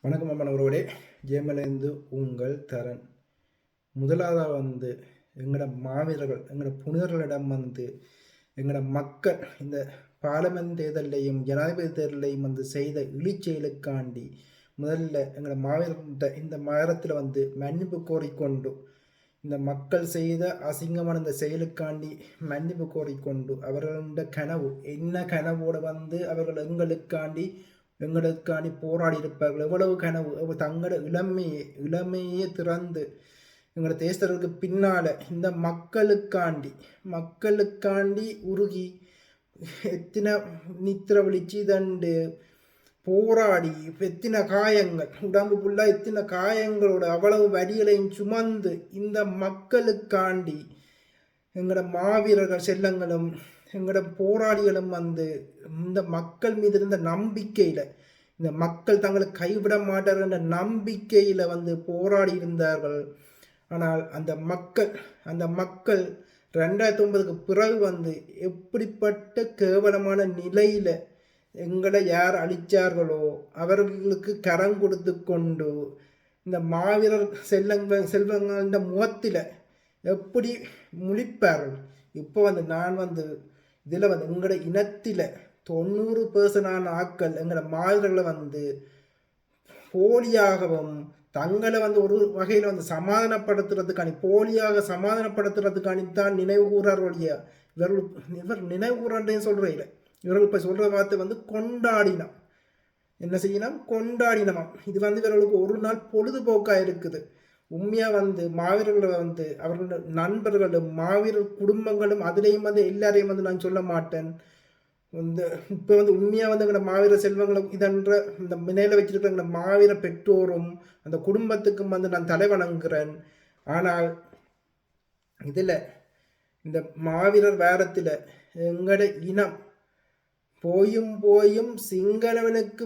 வணக்கம் அம்மனவரோடே ஜேமலேந்து உங்கள் தரன். முதலாவதாக எங்களோட மாவீரர்கள் எங்களோட புனிதர்களிடம் எங்களோட மக்கள் இந்த பார்லமெண்ட் தேர்தலையும் ஜனாதிபதி தேர்தலையும் செய்த இழிச்செயலுக்காண்டி முதல்ல எங்களோட மாவீரர்கிட்ட இந்த மாதத்தில் மன்னிப்பு கோரிக்கொண்டு இந்த மக்கள் செய்த அசிங்கமான இந்த செயலுக்காண்டி மன்னிப்பு கோரிக்கொண்டு அவர்களோட கனவு என்ன கனவோடு அவர்கள் எங்களுக்காண்டி போராடி இருப்பார்கள். எவ்வளவு கனவு தங்களோட இளமையே திறந்து எங்களோட தேசர்களுக்கு பின்னால இந்த மக்களுக்காண்டி உருகி எத்தனை நித்திர விழிச்சு தண்டு போராடி எத்தனை காயங்கள் உடம்பு ஃபுல்லாக எத்தனை காயங்களோட அவ்வளவு வரிகளையும் சுமந்து இந்த மக்களுக்காண்டி எங்களோட மாவீரர்கள் செல்லங்களும் எங்களோட போராளிகளும் இந்த மக்கள் மீது இருந்த நம்பிக்கையில் இந்த மக்கள் தங்களை கைவிட மாட்டார்கள் என்ற நம்பிக்கையில் போராடி இருந்தார்கள். ஆனால் அந்த மக்கள் 2009க்கு பிறகு எப்படிப்பட்ட கேவலமான நிலையில் எங்களை யார் அழித்தார்களோ அவர்களுக்கு கரம் கொடுத்து கொண்டு இந்த மாவீரர் செல்வங்கள் முகத்தில் எப்படி முழிப்பார்கள். இப்போ நான் இதில் எங்களோட இனத்தில் 90% ஆட்கள் எங்களோட மாவீரர்களை போலியாகவும் தங்களை ஒரு வகையில் சமாதானப்படுத்துறதுக்காணி போலியாக சமாதானப்படுத்துறதுக்காணித்தான் நினைவு கூறார்களுடைய இவர் நினைவு கூறன்றேன்னு சொல்கிறேன் இல்லை. இவர்கள் இப்போ சொல்கிற வார்த்தை கொண்டாடினம். என்ன செய்யணும்? கொண்டாடினமாம். இது இவர்களுக்கு ஒரு நாள் பொழுதுபோக்காக இருக்குது. உண்மையாக மாவீரர்களை அவர்களோட நண்பர்களும் மாவீரர் குடும்பங்களும் அதுலேயும் எல்லாரையும் நான் சொல்ல மாட்டேன். இப்போ உண்மையாக எங்களோட மாவீர செல்வங்களை இதன்ற இந்த நிலையில் வச்சிருக்கிற எங்களோட மாவீர பெற்றோரும் அந்த குடும்பத்துக்கும் நான் தலை வணங்குகிறேன். ஆனால் இதில் இந்த மாவீரர் வாரத்தில் எங்களோட இனம் போயும் சிங்களவனுக்கு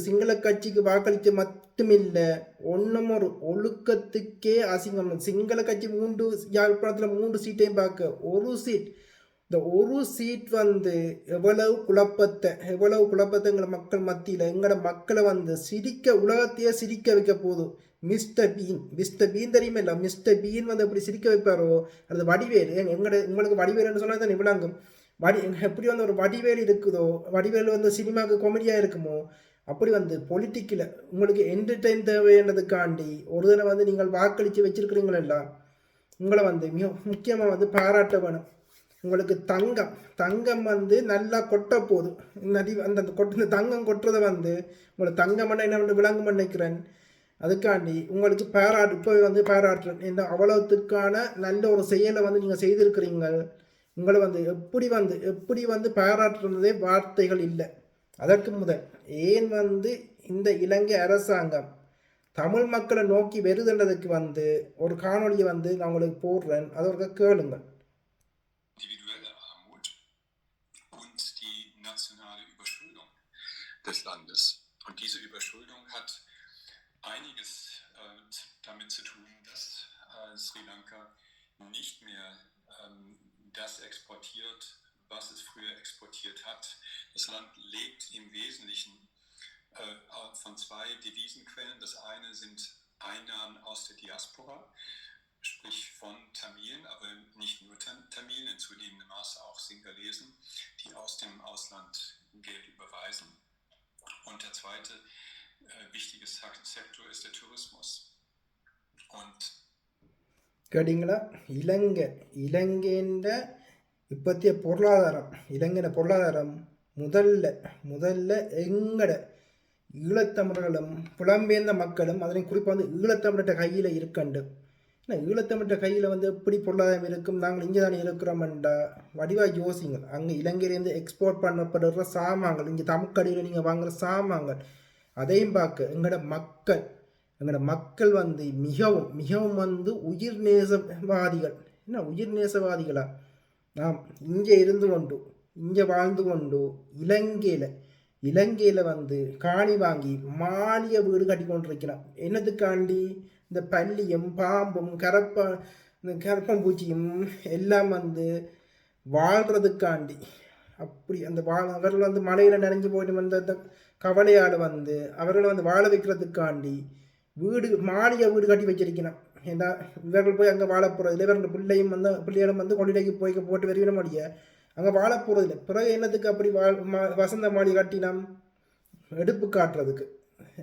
சிங்கள கட்சிக்கு வாக்களிச்சு மட்டுமில்லை, ஒரு ஒழுக்கத்துக்கே அசிங்கம். சிங்கள கட்சி யாழ்ப்பாணத்தில் 3 சீட்டையும் பார்க்க ஒரு சீட், இந்த ஒரு சீட் எவ்வளவு குழப்பத்தை எங்களை மக்கள் மத்தியில் எங்களோட மக்களை உலகத்தையே சிரிக்க வைக்க போதும். மிஸ்டர் பீன் தெரியுமே இல்லை? மிஸ்டர் பீன் எப்படி சிரிக்க வைப்பாரோ அது வடிவேல். உங்களுக்கு வடிவேல்னு சொன்னால் தான் விளங்கும். எப்படி ஒரு வடிவேல் இருக்குதோ, வடிவேல் சினிமாவுக்கு காமெடியாக இருக்குமோ, அப்படி பொலிட்டிக்கில் உங்களுக்கு என்டர்டெயின் தேவைன்றதுக்காண்டி ஒரு தடவை நீங்கள் வாக்களித்து வச்சிருக்கிறீங்களா, உங்களை மிக முக்கியமாக பாராட்ட வேணும். உங்களுக்கு தங்கம் நல்லா கொட்ட போதும். அந்த தங்கம் கொட்டுறதை உங்களை தங்கம் பண்ண என்ன விளங்கும் நினைக்கிறேன். அதுக்காண்டி உங்களுக்கு இப்போ பாராட்டுறேன். இந்த அவ்வளவுத்துக்கான நல்ல ஒரு செயலை நீங்கள் செய்திருக்கிறீங்க. உங்களை எப்படி பாராட்டுறதே வார்த்தைகள் இல்லை. அதற்கு முதல் ஏன் இந்த இலங்கை அரசாங்கம் தமிழ் மக்களை நோக்கி வருதுன்றதுக்கு ஒரு காணொலியை நான் உங்களுக்கு போடுறேன், அதை ஒரு கேளுங்கள். Individuelle Armut und die nationale Überschuldung des Landes. Und diese Überschuldung hat einiges damit zu tun, dass Sri Lanka nicht mehr das exportiert, was es früher exportiert hat. Das Land lebt im Wesentlichen von 2 Devisenquellen. Das eine sind Einnahmen aus der Diaspora, sprich von Tamilen, aber nicht nur Tamilen, in zunehmendem Maße auch Singalesen, die aus dem Ausland Geld überweisen. Und der zweite wichtige Sektor ist der Tourismus. Und கேட்டிங்களா? இலங்கைன்ற இப்பத்திய பொருளாதாரம், இலங்கையின் பொருளாதாரம் முதல்ல எங்கட ஈழத்தமிழர்களும் புலம்பெயர்ந்த மக்களும் அதனை குறிப்பாக ஈழத்தமிழர்கிட்ட கையில் இருக்கண்டு. ஏன்னா ஈழத்தமிழர்கிட்ட கையில் எப்படி பொருளாதாரம் இருக்கும்? நாங்கள் இங்கே தானே இருக்கிறோம்டா வடிவாக யோசிங்க. அங்கே இலங்கையிலேருந்து எக்ஸ்போர்ட் பண்ணப்படுற சாமான்கள், இங்கே தமிழ்கடையில் நீங்கள் வாங்குகிற சாமான்கள், அதையும் பார்க்க எங்களோட மக்கள் மிகவும் உயிர் நேசவாதிகள். என்ன உயிர் நேசவாதிகளா? நாம் இங்கே இருந்து கொண்டு இங்கே வாழ்ந்து கொண்டு இலங்கையில் காணி வாங்கி மாளிகை வீடு கட்டி கொண்டிருக்கிறோம். என்னதுக்காண்டி? இந்த பல்லியும் பாம்பும் கரப்பம்பூச்சியும் எல்லாம் வாழ்கிறதுக்காண்டி. அப்படி அந்த அவர்கள் மலையில் நனைஞ்சு போயிட்டு அந்த கவலையால் வந்து அவர்களை வந்து வாழ வைக்கிறதுக்காண்டி மாளிகை வீடு கட்டி வச்சிருக்கணும். ஏன்னா இவர்கள் போய் அங்கே வாழ போகிறது இல்லை, இவர்கள் பிள்ளைகளும் வந்து கொள்ளைக்கு போட்டு வருவிட முடிய அங்கே வாழ போகிறது இல்லை. பிறகு என்னத்துக்கு அப்படி வசந்த மாளிகை கட்டினம்?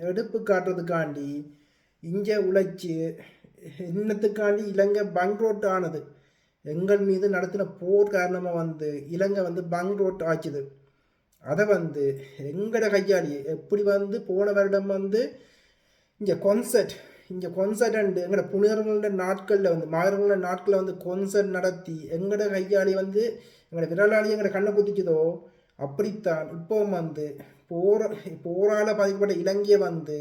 எடுப்பு காட்டுறதுக்காண்டி இங்கே உழைச்சி இன்னத்துக்காண்டி இலங்கை பங்க்ரோட் ஆனது. எங்கள் மீது நடத்தின போர் காரணமாக வந்து இலங்கை வந்து பங்க்ரோட் ஆச்சுது. அதை வந்து எங்கட கையாளி எப்படி வந்து போன வருடம் வந்து இங்கே கொன்சர்ட் அண்டு எங்களோட புனிதர்களோட நாட்களில் வந்து மாதங்களோட நாட்களில் வந்து கொன்சர்ட் நடத்தி எங்களோட கையாளி வந்து எங்களோட விரலாளி எங்களோட கண்ணை குத்திச்சதோ அப்படித்தான் இப்போவும் வந்து போரால் பாதிக்கப்பட்ட இலங்கையை வந்து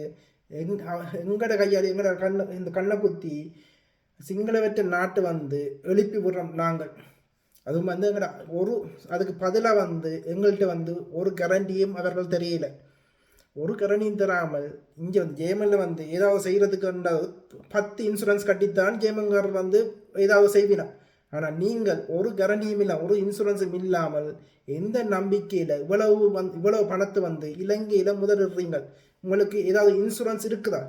எங்களோட கையாளி எங்களோட இந்த கண்ணை குத்தி சிங்களவற்ற நாட்டு வந்து எழுப்பி விடுறோம் நாங்கள். அதுவும் வந்து எங்கட அதுக்கு பதிலாக வந்து எங்கள்கிட்ட வந்து ஒரு கரண்டியும் அவர்கள் தெரியல. ஒரு கரண்டியும் தராமல் இங்கே வந்து ஜேமனில் வந்து ஏதாவது செய்கிறதுக்கு 10 இன்சூரன்ஸ் கட்டித்தான் ஜேமன்காரர் வந்து ஏதாவது செய்வினா. ஆனால் நீங்கள் ஒரு கரண்டியும் இல்லை, ஒரு இன்சூரன்ஸும் இல்லாமல் எந்த நம்பிக்கையில் இவ்வளவு பணத்தை வந்து இலங்கையில் முதலிடுறீங்கள்? உங்களுக்கு ஏதாவது இன்சூரன்ஸ் இருக்குதா?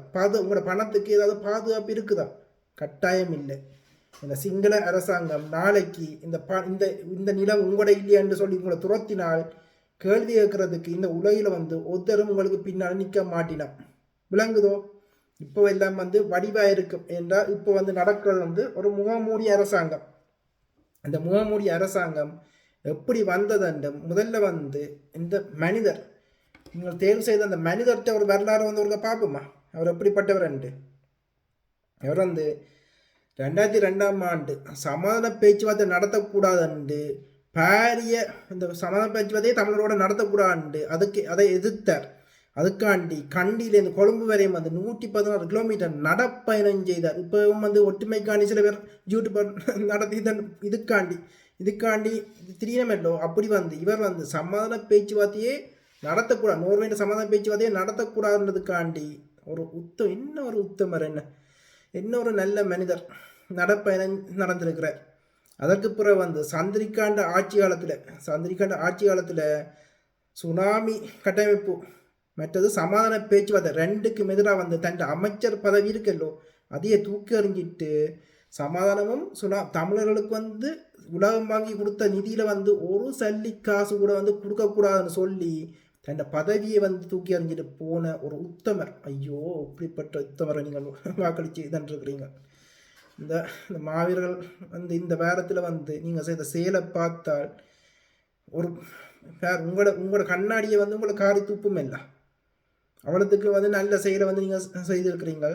உங்களோட பணத்துக்கு ஏதாவது பாதுகாப்பு இருக்குதா? கட்டாயம் இல்லை. இந்த சிங்கள அரசாங்கம் நாளைக்கு இந்த நிலம் உங்களோட இல்லையா என்று சொல்லி உங்களை துரத்தினால் கேள்வி கேட்கறதுக்கு இந்த உலகில் வந்து ஒருத்தரும் உங்களுக்கு பின்னால் நிற்க மாட்டினான். விளங்குதோ? இப்போ எல்லாம் வந்து வடிவாக இருக்கும் என்றால் இப்போ வந்து நடக்கிறது வந்து ஒரு முகமூடி அரசாங்கம். அந்த முகமூடி அரசாங்கம் எப்படி வந்ததுண்டு முதல்ல வந்து இந்த மனிதர் நீங்கள் தேர்வு செய்த அந்த மனிதர்கிட்ட ஒரு வரலாறு வந்து ஒரு பார்ப்போமா, அவர் எப்படிப்பட்டவர் என்று. அவர் வந்து 2002ஆம் ஆண்டு சமாதான பேச்சுவார்த்தை நடத்தக்கூடாதுண்டு பாரிய இந்த சமாதான பேச்சுவார்த்தையை தமிழரோட நடத்தக்கூடாது அதை எதிர்த்தார். அதுக்காண்டி கண்டியிலேருந்து கொழும்பு வரையும் வந்து 116 கிலோமீட்டர் நடப்பயணம் செய்தார். இப்போவும் வந்து ஒற்றுமைக்காண்டி சில பேர் யூடியூபர் நடத்தி இதுக்காண்டி திடீரெல்லோ அப்படி வந்து இவர் வந்து சமாதான பேச்சுவார்த்தையே நடத்தக்கூடாது, நோர்வேண்ட சமாதான பேச்சுவார்த்தையே நடத்தக்கூடாதுன்றதுக்காண்டி என்ன ஒரு உத்தமர், என்ன ஒரு நல்ல மனிதர் நடப்பயணம் நடந்திருக்கிறார். அதற்கு பிறகு வந்து சந்திரிகாண்ட ஆட்சி காலத்தில் சுனாமி கட்டமைப்பு மற்றது சமாதான பேச்சுவார்த்தை ரெண்டுக்கும் எதிராக வந்து தன் அமைச்சர் பதவி இருக்கல்லோ அதையே தூக்கி எறிஞ்சிட்டு சமாதானமும் தமிழர்களுக்கு வந்து உலகம் வாங்கி கொடுத்த நிதியில் வந்து ஒரு சல்லி காசு கூட வந்து கொடுக்கக்கூடாதுன்னு சொல்லி தன் பதவியை வந்து தூக்கி எறிஞ்சிட்டு போன ஒரு உத்தமர். ஐயோ, இப்படிப்பட்ட உத்தமரை நீங்கள் வாக்களித்து இதன்றிருக்கிறீங்க. இந்த மாவீரர்கள் வந்து இந்த வாரத்தில் வந்து நீங்கள் செய்த செயலை பார்த்தால் ஒரு உங்களோட கண்ணாடியை வந்து உங்களை காரி துப்பும் இல்லை. அவ்வளோத்துக்கு வந்து நல்ல செயலை வந்து நீங்கள் செய்திருக்கிறீங்க.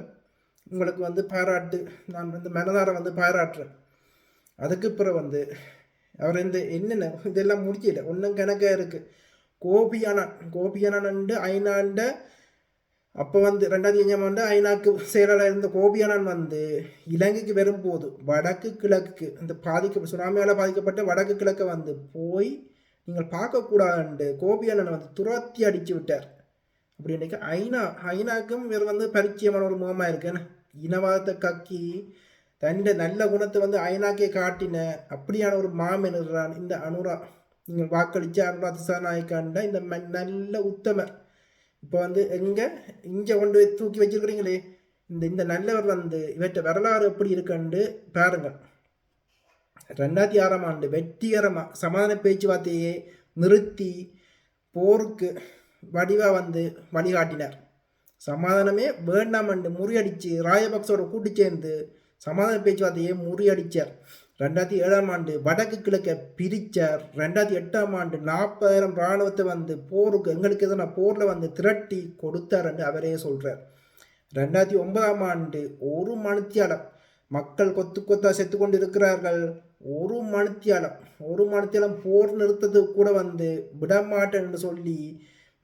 உங்களுக்கு வந்து பாராட்டு, நான் வந்து மனதார வந்து பாராட்டுறேன். அதுக்கு பிறகு வந்து அவர் இந்த என்னென்ன இதெல்லாம் முடிக்கல, ஒன்றும் கணக்காக இருக்குது. கோபியானண்டு ஐநாண்ட அப்போ வந்து 2005ஆம் ஆண்டு ஐநாக்கு செயலாளர் இருந்த கோபியானன் வந்து இலங்கைக்கு வரும்போது வடக்கு கிழக்கு இந்த சுனாமியால் பாதிக்கப்பட்ட வடக்கு கிழக்கை வந்து போய் நீங்கள் பார்க்கக்கூடாதுண்டு கோபியானன் வந்து துரத்தி அடித்து விட்டார். அப்படி இன்றைக்கு ஐநாக்கும் இவர் வந்து பரிச்சயமான ஒரு முகமாக இருக்குன்னு இனவாதத்தை கக்கி தண்ட நல்ல குணத்தை வந்து ஐநாக்கே காட்டின அப்படியான ஒரு மாமனிதரான் இந்த அனுரா. நீங்கள் வாக்களித்த அனுரா திசாநாயக்காண்ட இந்த நல்ல உத்தமர் இப்போ வந்து இங்கே கொண்டு தூக்கி வச்சிருக்கிறீங்களே, இந்த நல்லவர் வந்து இவற்றை வரலாறு எப்படி இருக்குன்னு பாருங்கள். 2006ஆம் ஆண்டு வெற்றிகரமாக சமாதான பேச்சுவார்த்தையை நிறுத்தி போருக்கு வடிவாக வந்து வழிகாட்டினார். சமாதானமே வேண்டாம் என்று முறியடித்து ராஜபக்சோட கூட்டு சேர்ந்து சமாதான பேச்சுவார்த்தையை முறியடித்தார். 2007ஆம் ஆண்டு வடக்கு கிழக்கை பிரித்தார். 2008ஆம் ஆண்டு 40,000 இராணுவத்தை வந்து போருக்கு எங்களுக்கு எதனா போரில் வந்து திரட்டி கொடுத்தார் என்று அவரே சொல்கிறார். 2009ஆம் ஆண்டு ஒரு மணித்தியாலம் மக்கள் கொத்தா செத்து கொண்டு இருக்கிறார்கள். ஒரு மணித்தியாலம் போர் நிறுத்தத்துக்கு கூட வந்து விடமாட்டேன் என்று சொல்லி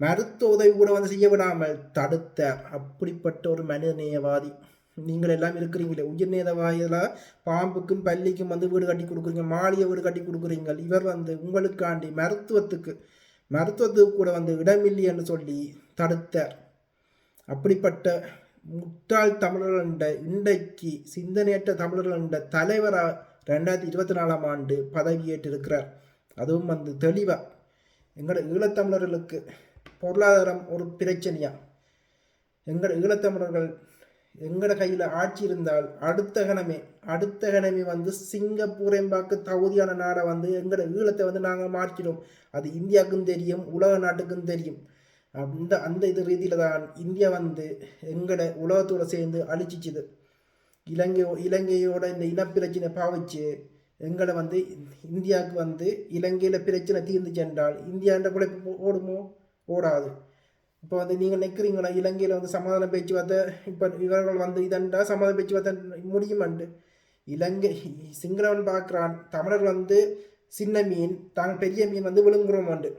மருத்துவ உதவி கூட வந்து செய்ய விடாமல் தடுத்தார். அப்படிப்பட்ட ஒரு மனிதநேயவாதி. நீங்கள் எல்லாம் இருக்கிறீங்களே உயிர்நேதவாயிலாக பாம்புக்கும் பள்ளிக்கும் வந்து வீடு கட்டி கொடுக்குறீங்க, மாளிகை வீடு கட்டி கொடுக்குறீங்க. இவர் வந்து உங்களுக்காண்டி மருத்துவத்துக்கு கூட வந்து இடமில்லை என்று சொல்லி தடுத்தார். அப்படிப்பட்ட முட்டாள் தமிழர்கள் இன்றைக்கு சிந்தனையற்ற தமிழர்கள் தலைவராக 2024ஆம் ஆண்டு பதவியேற்றிருக்கிறார். அதுவும் வந்து தெளிவாக எங்களோட ஈழத்தமிழர்களுக்கு பொருளாதாரம் ஒரு பிரச்சனையா? எங்கள் ஈழத்தமிழர்கள் எங்கட கையில் ஆட்சி இருந்தால் அடுத்த கணமே வந்து சிங்கப்பூர் என்பாக்கு தகுதியான நாடை வந்து எங்கட ஈழத்தை வந்து நாங்கள் மாற்றிடும். அது இந்தியாவுக்கும் தெரியும், உலக நாட்டுக்கும் தெரியும். அந்த அந்த இது ரீதியில் தான் இந்தியா வந்து எங்கட உலகத்தோடு சேர்ந்து அழிச்சிச்சுது. இலங்கையோட இந்த இனப்பிரச்சனை பாவிச்சு எங்களை வந்து இந்தியாவுக்கு வந்து இலங்கையில் பிரச்சனை தீர்ந்து சென்றால் இந்தியான்ற பிழைப்பு ஓடுமோ? ஓடாது. இப்போ வந்து நீங்கள் நிற்கிறீங்களா இலங்கையில் வந்து சமாதான பேச்சுவார்த்தை, இப்போ இவர்கள் வந்து இதண்டா சமாதான பேச்சுவார்த்தை முடியுமாண்டு. இலங்கை சிங்களவன் பார்க்குறான், தமிழர் வந்து சின்ன மீன், தாங்கள் பெரிய மீன் வந்து விழுங்குறோமாண்டு.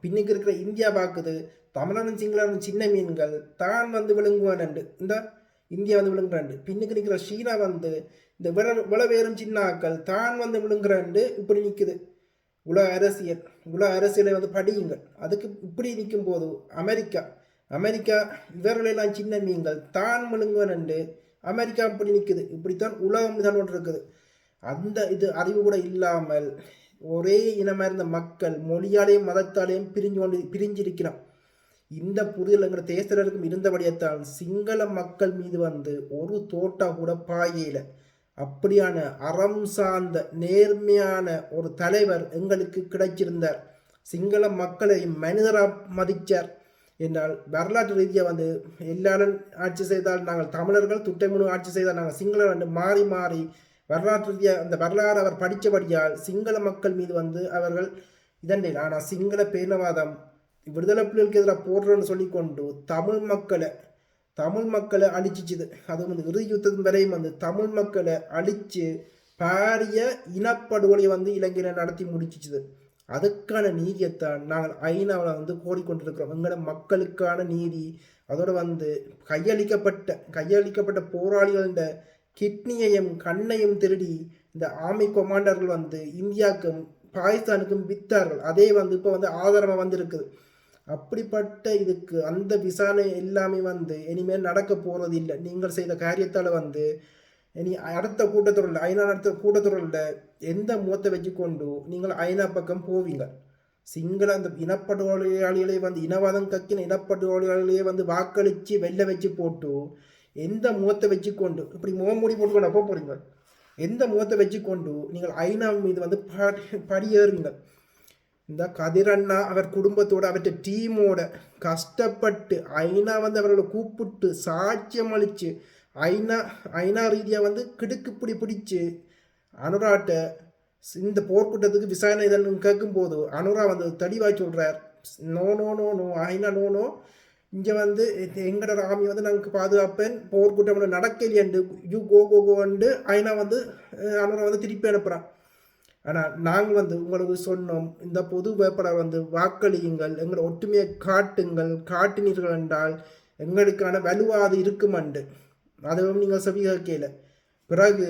பின்னுக்கு இருக்கிற இந்தியா பார்க்குது, தமிழனும் சிங்களவனும் சின்ன மீன்கள் தான் வந்து விழுங்குவானண்டு. இந்த இந்தியா வந்து விழுங்குறாண்டு. பின்னுக்கு நிற்கிற சீனா வந்து இந்த விளவேறும் சின்ன ஆக்கள் தான் வந்து விழுங்குறாண்டு. இப்படி நிற்குது உலக அரசியலை வந்து படியுங்க. அதுக்கு இப்படி நிற்கும் போது அமெரிக்கா இவர்களெல்லாம் சின்ன மீன்கள் தான் விழுங்குவனண்டு அமெரிக்கா இப்படி நிற்குது. இப்படித்தான் உலகம் தான் ஒன்று இருக்குது. அந்த இது அறிவு கூட இல்லாமல் ஒரே இனமாக இருந்த மக்கள் மொழியாலேயும் மதத்தாலேயும் பிரிஞ்சிருக்கிறோம். இந்த புரிதல்ங்கிற தேசர்களுக்கும் இருந்தபடியத்தான் சிங்கள மக்கள் மீது வந்து ஒரு தோட்டா கூட பாயையில் அப்படியான அறம் சார்ந்த நேர்மையான ஒரு தலைவர் எங்களுக்கு கிடைச்சிருந்தார். சிங்கள மக்களை மனிதராக மதித்தார் என்றால் வரலாற்று ரீதியாக வந்து எல்லாரும் ஆட்சி செய்தால் நாங்கள் தமிழர்கள், துட்டைமுழு ஆட்சி செய்தால் நாங்கள் சிங்களர் வந்து மாறி மாறி வரலாற்று ரீதியாக அந்த வரலாறு அவர் படித்தபடியால் சிங்கள மக்கள் மீது வந்து அவர்கள் இதண்டே. ஆனால் சிங்கள பேரினவாதம் விடுதலை புலிகளுக்கு எதிராக போடுறோன்னு சொல்லிக்கொண்டு தமிழ் மக்களை அழிச்சிச்சுது. அது வந்து இறுதி யுத்தத்தின் வரையும் வந்து தமிழ் மக்களை அழித்து பாரிய இனப்படுகொலை வந்து இலங்கையில் நடத்தி முடிச்சிச்சுது. அதுக்கான நீதியைத்தான் நாங்கள் ஐநாவில் வந்து கோரிக்கொண்டிருக்கிறோம். எங்களோட மக்களுக்கான நீதி. அதோடு வந்து கையளிக்கப்பட்ட போராளிகள கிட்னியையும் கண்ணையும் திருடி இந்த ஆர்மி கொமாண்டர்கள் வந்து இந்தியாவுக்கும் பாகிஸ்தானுக்கும் வித்தார்கள். அதே வந்து இப்போ வந்து ஆதாரமாக வந்திருக்குது. அப்படிப்பட்ட இதுக்கு அந்த விசாரணை எல்லாமே வந்து இனிமேல் நடக்க போகிறது இல்லை. நீங்கள் செய்த காரியத்தால் வந்து இனி அடுத்த கூட்டத்தொடரில் ஐநா நடத்த கூட்டத்தொடரில் எந்த முகத்தை வச்சு கொண்டு நீங்கள் ஐநா பக்கம் போவீங்க? சிங்கள அந்த இனப்படுகொலையாளிகளை வந்து இனவாதம் கக்கின இனப்படுகொலையாளிகளே வந்து வாக்களித்து வெளில வச்சு போட்டு எந்த முகத்தை வச்சு கொண்டு இப்படி முகமூடி போட்டுக்கொண்டு போக போகிறீங்க? எந்த முகத்தை வச்சு கொண்டு நீங்கள் ஐநா மீது வந்து படியேறுவீங்க? இந்த கதிரண்ணா அவர் குடும்பத்தோடு அவற்றை டீமோட கஷ்டப்பட்டு ஐநா வந்து அவர்களை கூப்பிட்டு சாட்சியம் அளித்து ஐநா ரீதியாக வந்து கிடுக்குப்பிடி பிடிச்சி அனுராட்ட இந்த போர்க்கூட்டத்துக்கு விசாரணை இதன்னு கேட்கும்போது அனுரா வந்து தெளிவாக சொல்கிறார், நோ நோ நோ நோ ஐநா நோ நோ, இங்கே வந்து எங்களோட ராமி வந்து நாங்கள் பாதுகாப்பேன், போர்க்கூட்டம் நடக்கலையண்டு யூ கோண்டு ஐநா வந்து அனுரா வந்து திருப்பி அனுப்புகிறான். ஆனால் நாங்கள் வந்து உங்களுக்கு சொன்னோம், இந்த பொது வேட்பாளர் வந்து வாக்களியுங்கள், எங்களை ஒற்றுமையை காட்டினீர்கள் என்றால் எங்களுக்கான வலுவாது இருக்குமண்டு. அதுவும் நீங்கள் செவி கேட்கல. பிறகு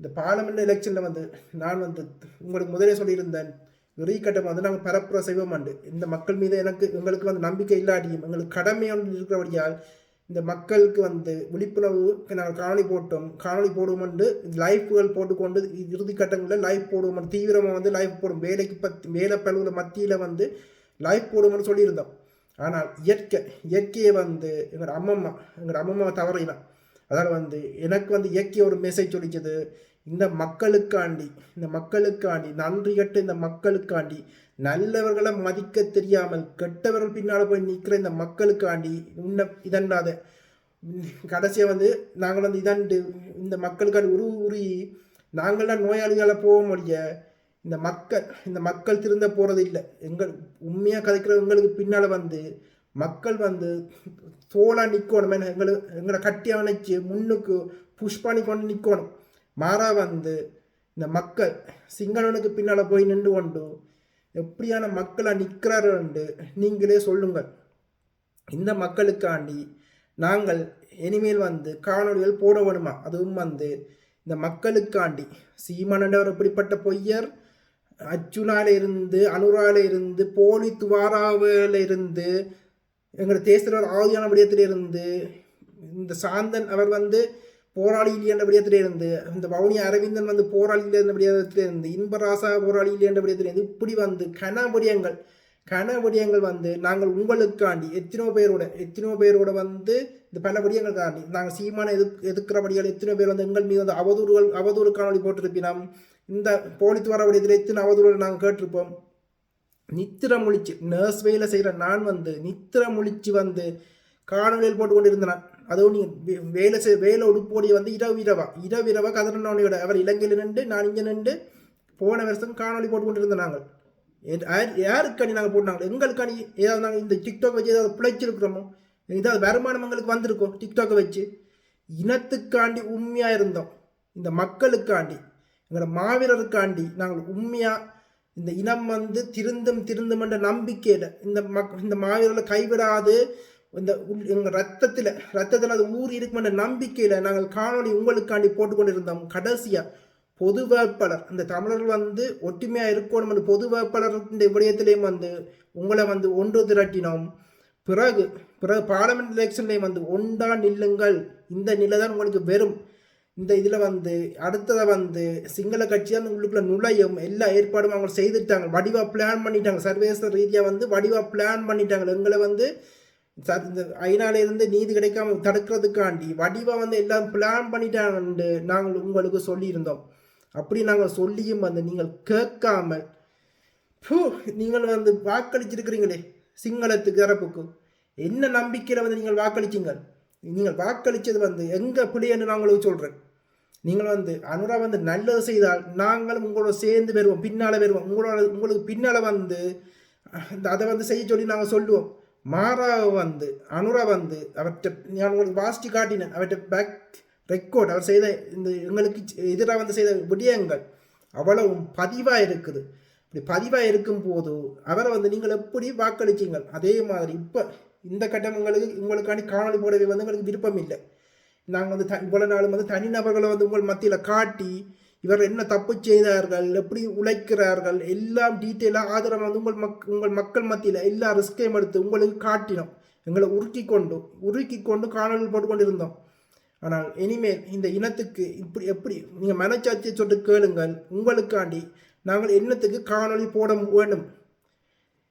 இந்த பார்லமெண்ட் எலெக்ஷனில் வந்து நான் வந்து உங்களுக்கு முதலே சொல்லியிருந்தேன், இறுதிக்கட்டம் வந்து நாங்கள் பரப்புரை செய்வோம்ண்டு. இந்த மக்கள் மீது எங்களுக்கு வந்து நம்பிக்கை இல்லாட்டியும் எங்களுக்கு கடமை ஒன்று இருக்கிறபடியால் இந்த மக்களுக்கு வந்து விழிப்புணர்வு நாங்கள் காணொலி போடுவோம்ண்டு லைஃப்கள் போட்டுக்கொண்டு இறுதி கட்டங்களில் லைஃப் போடுவோம், தீவிரமாக வந்து லைஃப் போடும், வேலை பழுவில் மத்தியில் வந்து லைஃப் போடுவோம்னு சொல்லியிருந்தோம். ஆனால் இயற்கையை வந்து எங்களோட அம்மம்மா தவறினான். அதாவது வந்து எனக்கு வந்து இயற்கை ஒரு மெசேஜ் சொல்லிச்சது, இந்த மக்களுக்காண்டி நன்றி கட்டு இந்த மக்களுக்காண்டி நல்லவர்களை மதிக்க தெரியாமல் கெட்டவர்கள் பின்னால் போய் நிற்கிற இந்த மக்களுக்காண்டி இதண்டாத கடைசியாக வந்து நாங்கள் வந்து இந்த மக்களுக்காண்டி உரி நாங்கள்லாம் நோயாளிகளை போக முடிய இந்த மக்கள் திருந்த போகிறது இல்லை. உண்மையாக கதைக்கிறவங்களுக்கு பின்னால் வந்து மக்கள் வந்து தோளாக நிற்கணும். எங்களை கட்டி அணைச்சி முன்னுக்கு புஷ் பண்ணி கொண்டு நிற்கணும். மாறா வந்து இந்த மக்கள் சிங்களனுக்கு பின்னால் போய் நின்று கொண்டு எப்படியான மக்களாக நிற்கிறார்கள் நீங்களே சொல்லுங்கள். இந்த மக்களுக்காண்டி நாங்கள் இனிமேல் வந்து காணொலிகள் போட வேணுமா? அதுவும் வந்து இந்த மக்களுக்காண்டி சீமானவர் எப்படிப்பட்ட பொய்யர், அர்ஜுனால இருந்து அனுரால இருந்து போலி துவாராவில இருந்து எங்களோட தேசியர் ஆதியான விடயத்திலிருந்து இந்த சாந்தன் அவர் வந்து போராளி இல்லையென்ற விடயத்திலிருந்து, இந்த வவுனியா அரவிந்தன் வந்து போராளி இல்லைன்ற விடயத்திலிருந்து, இன்பராசா போராளி இல்லையென்ற விடயத்திலிருந்து இப்படி வந்து கனவிடயங்கள் கன விடயங்கள் வந்து நாங்கள் உங்களுக்காண்டி எத்தனையோ பேரோட வந்து இந்த பல விடயங்கள் காண்டி நாங்கள் சீமான எதிர்க்கிறபடியால் எத்தனையோ பேர் வந்து எங்கள் மீது வந்து அவதூறு காணொலி போட்டிருப்பினோம். இந்த போலித்து வர விடயத்தில் எத்தனை அவதூறுகள் நாங்கள் கேட்டிருப்போம். நித்திர முழிச்சு நர்ஸ் வேலை செய்கிற நான் வந்து நித்திர முழிச்சு வந்து காணொலியில் போட்டு கொண்டு இருந்தேன். அதுவும் நீங்கள் வேலை உடுப்போடி வந்து இரவிரவா கதிரனோட அவர் இலங்கையில் நின்று நான் இங்கே நின்று போன வருஷம் காணொலி போட்டு கொண்டு இருந்தோம். நாங்கள் யாருக்காண்டி நாங்கள் போட்டாங்க எங்களுக்காண்டி ஏதாவது நாங்கள் இந்த டிக்டாக் வச்சு ஏதாவது பிழைச்சிருக்கிறோமோ ஏதாவது வருமானம் எங்களுக்கு வந்திருக்கோம் டிக்டாக்கை வச்சு. இனத்துக்காண்டி உண்மையாக இருந்தோம். இந்த மக்களுக்காண்டி எங்களோட மாவீரருக்காண்டி நாங்கள் உண்மையாக இந்த இனம் வந்து திருந்தும் என்ற நம்பிக்கையில் இந்த மாவீரர்களை கைவிடாது இந்த எங்கள் ரத்தத்தில் அது ஊறி இருக்குமென்ற நம்பிக்கையில் நாங்கள் காணொலி உங்களுக்காண்டி போட்டுக்கொண்டு இருந்தோம். கடைசியாக பொது வேட்பாளர் இந்த தமிழர்கள் வந்து ஒற்றுமையாக இருக்கணும் பொது வேட்பாளர் இந்த விடயத்திலையும் வந்து உங்களை வந்து ஒன்று திரட்டினோம். பிறகு பார்லமெண்ட் எலெக்ஷன்லேயும் வந்து ஒன்றா நில்லுங்கள். இந்த நிலை தான் உங்களுக்கு வெறும் இந்த இதில் வந்து அடுத்ததை வந்து சிங்கள கட்சி தான் உங்களுக்குள்ள நுழையும் எல்லா ஏற்பாடும் அவங்க செய்துட்டாங்க. வடிவாக பிளான் பண்ணிட்டாங்க. சர்வதேச ரீதியாக வந்து வடிவாக பிளான் பண்ணிட்டாங்க. எங்களை வந்து இந்த ஐநாவிலிருந்து நீதி கிடைக்காம தடுக்கிறதுக்காண்டி வடிவாக வந்து எல்லாம் பிளான் பண்ணிட்டாங்கன்னு நாங்கள் உங்களுக்கு சொல்லியிருந்தோம். அப்படி நாங்கள் சொல்லியும் வந்து நீங்கள் கேட்காமல் நீங்கள் வந்து வாக்களிச்சிருக்கிறீங்களே சிங்களத்துக்கு தரப்புக்கு என்ன நம்பிக்கையில் வந்து நீங்கள் வாக்களிச்சிங்க. நீங்கள் வாக்களித்தது வந்து எங்கள் பிள்ளைன்னு நான் உங்களுக்கு சொல்கிறேன். நீங்கள் வந்து அனுரா வந்து நல்லது செய்தால் நாங்களும் உங்களோட சேர்ந்து வருவோம், பின்னால் வருவோம். உங்களுக்கு பின்னால் வந்து அதை வந்து செய்ய சொல்லி நாங்கள் சொல்லுவோம். மாறாக வந்து அனுரா வந்து அவர்கிட்ட நான் உங்களுக்கு வாசித்து காட்டினேன். அவர்கிட்ட பேக் ரெக்கார்ட் அவர் செய்த இந்த எங்களுக்கு எதிராக வந்து செய்த விடயங்கள் அவ்வளவும் பதிவாக இருக்குது. இப்படி பதிவாக இருக்கும் போது அவரை வந்து நீங்கள் எப்படி வாக்களிச்சிங்கள் அதே மாதிரி இப்போ இந்த உங்களுக்காண்டி காணொலி போடவே வந்து எங்களுக்கு விருப்பம் இல்லை. நாங்கள் வந்து இவ்வளோ நாளும் வந்து தனிநபர்களை வந்து உங்கள் மத்தியில் காட்டி இவர்கள் என்ன தப்பு செய்தார்கள், எப்படி உழைக்கிறார்கள், எல்லாம் டீட்டெயிலாக ஆதரவாக வந்து உங்கள் மக்கள் மத்தியில் எல்லா ரிஸ்கையும் எடுத்து உங்களுக்கு காட்டினோம். எங்களை உருக்கி கொண்டு காணொலி போட்டுக்கொண்டு இருந்தோம். ஆனால் இனிமேல் இந்த இனத்துக்கு எப்படி நீங்கள் மனச்சாட்சியை சொல்லிட்டு கேளுங்கள். உங்களுக்காண்டி நாங்கள் என்னத்துக்கு காணொலி போட வேண்டும்.